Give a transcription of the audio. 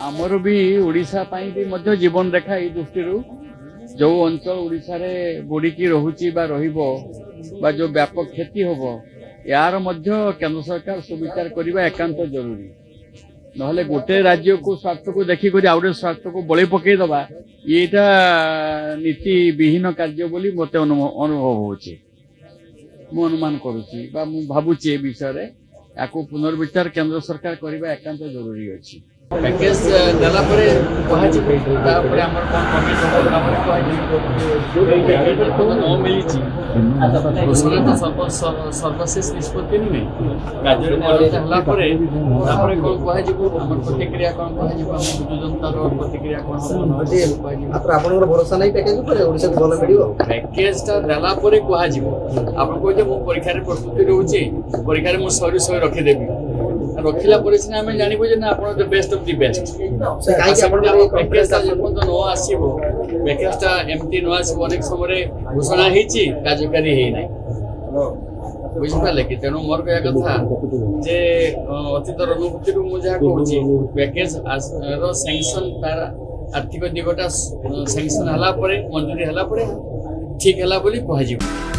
आमर भी ओडिशा पाई भी मध्य जीवन रेखा ये दृष्टि जो अंचल ओडिशा रे बुड़ीकी रहुची बा रहिबो बा जो व्यापक क्षति होबो यार मध्य केंद्र सरकार सुविचार करबा एकांत जरूरी नहले गोटे राज्य को स्वार्थ को देखी करी आउटे स्वार्थ को बळी पकई दबा येटा नीति विहीन कार्य बोली मते अनुभव होची मु अनुमान करूची बा मु भाबुची ए विषय रे याको पुनर्विचार केंद्र सरकार करबा एकांत जरूरी अछि पैकेज देला परे कहाची तापरे हमर कोन कमिटी हमर कहाची जो पैकेज को न मिलिची घोषणा तो सर्वशेष निष्पत्ति नहीं राज्य में हला परे तापरे कोन कहाची हमर प्रतिक्रिया कोन कहाची हम जनता रो प्रतिक्रिया कोन हम मात्र आपनकर भरोसा नहीं पैकेज पर ओडिसा भलो मिलियो पैकेज ता देला परे कहाची आपन को जे मु परीक्षा रे प्रस्तुति रहउची परीक्षा रे मु सरी रखि देबी रखिला परिस्थिति आम जानबू जे आप बेस्ट ऑफ दि बेस्ट पैकेजटा जो न आसो पैकेजटा एमती न आसो अनेक समय घोषणा होती कार्यकारी होना बुझिपारे कि तेणु मोर कह कथा जे अतीतर अनुभूति मुझे कहूँ पैकेज सैंक्शन तार आर्थिक दिगटा सैंक्शन है मंजूरी है ठीक है कह